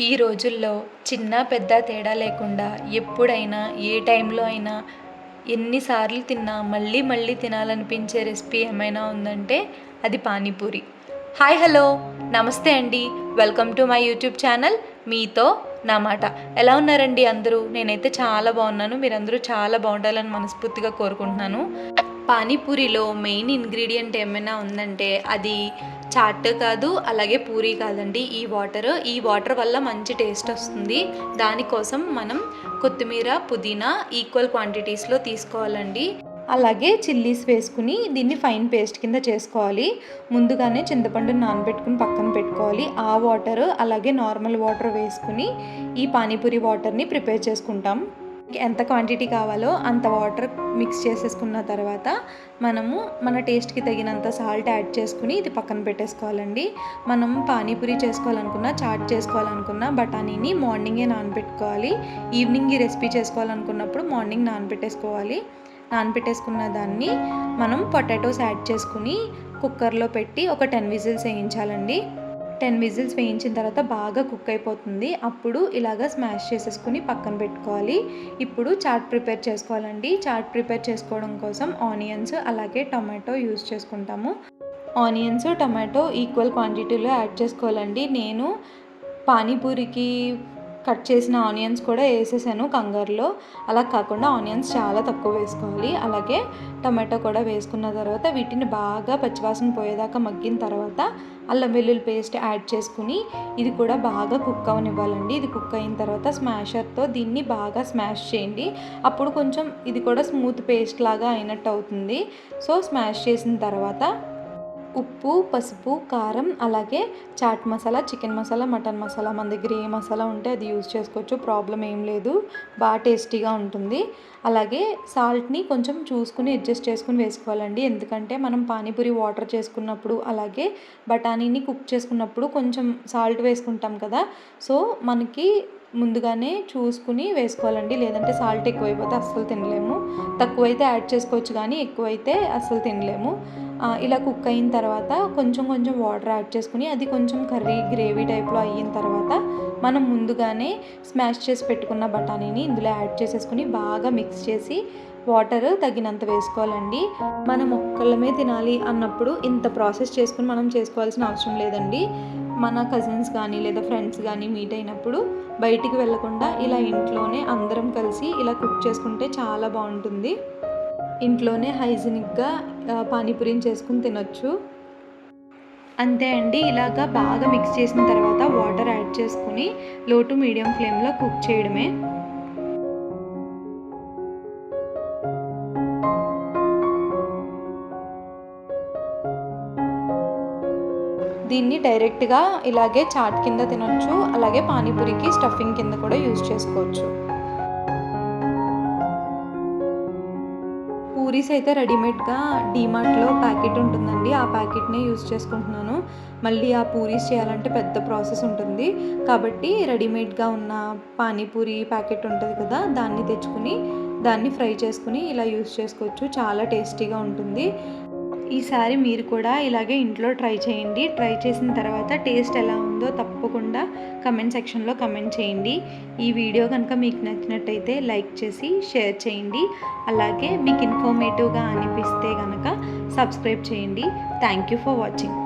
ఈ రోజుల్లో చిన్న పెద్ద తేడా లేకుండా ఎప్పుడైనా ఏ టైంలో అయినా ఎన్నిసార్లు తిన్నా మళ్ళీ మళ్ళీ తినాలనిపించే రెసిపీ ఏమైనా ఉందంటే అది పానీపూరి. హాయ్ హలో నమస్తే అండి, welcome to my YouTube channel మీతో నా మాట. ఎలా ఉన్నారండి అందరూ? నేనైతే చాలా బాగున్నాను. మీరందరూ చాలా బాగుండాలని మనస్ఫూర్తిగా కోరుకుంటున్నాను. పానీపూరిలో మెయిన్ ఇంగ్రీడియంట్ ఏమైనా ఉందంటే అది చాట్ కాదు, అలాగే పూరి కాదండి, ఈ వాటర్ వల్ల మంచి టేస్ట్ వస్తుంది. దానికోసం మనం కొత్తిమీర పుదీనా ఈక్వల్ క్వాంటిటీస్లో తీసుకోవాలండి. అలాగే చిల్లీస్ వేసుకుని దీన్ని ఫైన్ పేస్ట్ కింద చేసుకోవాలి. ముందుగానే చింతపండుని నానబెట్టుకుని పక్కన పెట్టుకోవాలి. ఆ వాటర్ అలాగే నార్మల్ వాటర్ వేసుకుని ఈ పానీపూరి వాటర్ని ప్రిపేర్ చేసుకుంటాం. ఎంత క్వాంటిటీ కావాలో అంత వాటర్ మిక్స్ చేసేసుకున్న తర్వాత మనము మన టేస్ట్కి తగినంత సాల్ట్ యాడ్ చేసుకుని ఇది పక్కన పెట్టేసుకోవాలండి. మనం పానీపూరి చేసుకోవాలనుకున్నా, చాట్ చేసుకోవాలనుకున్నా బఠానీని మార్నింగే నానబెట్టుకోవాలి. ఈవినింగ్ ఈ రెసిపీ చేసుకోవాలనుకున్నప్పుడు మార్నింగ్ నానబెట్టేసుకున్న దాన్ని మనం పొటాటోస్ యాడ్ చేసుకుని కుక్కర్లో పెట్టి ఒక 10 విజిల్స్ వేయించాలండి. 10 విజిల్స్ వేయించిన తర్వాత బాగా కుక్ అయిపోతుంది. అప్పుడు ఇలాగ స్మాష్ చేసేసుకుని పక్కన పెట్టుకోవాలి. ఇప్పుడు చాట్ ప్రిపేర్ చేసుకోవాలండి. చాట్ ప్రిపేర్ చేసుకోవడం కోసం ఆనియన్స్ అలాగే టొమాటో యూస్ చేసుకుంటాము. ఆనియన్స్ టొమాటో ఈక్వల్ క్వాంటిటీలో యాడ్ చేసుకోవాలండి. నేను పానీపూరికి కట్ చేసిన ఆనియన్స్ కూడా వేసేసాను కంగారులో. అలా కాకుండా ఆనియన్స్ చాలా తక్కువ వేసుకోవాలి. అలాగే టమాటో కూడా వేసుకున్న తర్వాత వీటిని బాగా పచ్చివాసన పోయేదాకా మగ్గిన తర్వాత అల్లం వెల్లుల్లి పేస్ట్ యాడ్ చేసుకుని ఇది కూడా బాగా కుక్ అవనివ్వాలండి. ఇది కుక్ అయిన తర్వాత స్మాషర్తో దీన్ని బాగా స్మాష్ చేయండి. అప్పుడు కొంచెం ఇది కూడా స్మూత్ పేస్ట్ లాగా అయినట్టు అవుతుంది. సో స్మాష్ చేసిన తర్వాత ఉప్పు, పసుపు, కారం, అలాగే చాట్ మసాలా, చికెన్ మసాలా, మటన్ మసాలా, మన దగ్గర ఏ మసాలా ఉంటే అది యూజ్ చేసుకోవచ్చు, ప్రాబ్లం ఏం లేదు, బాగా టేస్టీగా ఉంటుంది. అలాగే సాల్ట్ని కొంచెం చూసుకుని అడ్జస్ట్ చేసుకుని వేసుకోవాలండి. ఎందుకంటే మనం పానీపూరి వాటర్ చేసుకున్నప్పుడు అలాగే బఠానీని కుక్ చేసుకున్నప్పుడు కొంచెం సాల్ట్ వేసుకుంటాం కదా, సో మనకి ముందుగానే చూసుకుని వేసుకోవాలండి. లేదంటే సాల్ట్ ఎక్కువైపోతే అస్సలు తినలేము. తక్కువైతే యాడ్ చేసుకోవచ్చు కానీ ఎక్కువైతే అస్సలు తినలేము. ఇలా కుక్ అయిన తర్వాత కొంచెం వాటర్ యాడ్ చేసుకుని అది కొంచెం కర్రీ గ్రేవీ టైప్లో అయిన తర్వాత మనం ముందుగానే స్మాష్ చేసి పెట్టుకున్న బఠానీని ఇందులో యాడ్ చేసేసుకుని బాగా మిక్స్ చేసి వాటర్ తగినంత వేసుకోవాలండి. మనం ఒక్కళ్ళమే తినాలి అన్నప్పుడు ఇంత ప్రాసెస్ చేసుకుని మనం చేసుకోవాల్సిన అవసరం లేదండి. మన కజిన్స్ కానీ లేదా ఫ్రెండ్స్ కానీ మీట్ అయినప్పుడు బయటికి వెళ్ళకుండా ఇలా ఇంట్లోనే అందరం కలిసి ఇలా కుక్ చేసుకుంటే చాలా బాగుంటుంది. ఇంట్లోనే హైజీనిక్గా పానీపూరిని చేసుకుని తినొచ్చు. అంతే అండి. ఇలాగా బాగా మిక్స్ చేసిన తర్వాత వాటర్ యాడ్ చేసుకుని లో టు మీడియం ఫ్లేమ్లో కుక్ చేయడమే. దీన్ని డైరెక్ట్గా ఇలాగే చాట్ కింద తినొచ్చు, అలాగే పానీపూరికి స్టఫింగ్ కింద కూడా యూజ్ చేసుకోవచ్చు. పూరీస్ అయితే రెడీమేడ్గా డీమార్ట్లో ప్యాకెట్ ఉంటుందండి, ఆ ప్యాకెట్నే యూజ్ చేసుకుంటున్నాను. మళ్ళీ ఆ పూరీస్ చేయాలంటే పెద్ద ప్రాసెస్ ఉంటుంది కాబట్టి రెడీమేడ్గా ఉన్న పానీపూరి ప్యాకెట్ ఉంటుంది కదా, దాన్ని తెచ్చుకుని దాన్ని ఫ్రై చేసుకుని ఇలా యూజ్ చేసుకోవచ్చు. చాలా టేస్టీగా ఉంటుంది. ఈసారి మీరు కూడా ఇలాగే ఇంట్లో ట్రై చేయండి. ట్రై చేసిన తర్వాత టేస్ట్ ఎలా ఉందో తప్పకుండా కమెంట్ సెక్షన్లో కమెంట్ చేయండి. ఈ వీడియో కనుక మీకు నచ్చినట్టయితే లైక్ చేసి షేర్ చేయండి. అలాగే మీకు ఇన్ఫర్మేటివ్గా అనిపిస్తే కనుక సబ్స్క్రైబ్ చేయండి. Thank you for watching.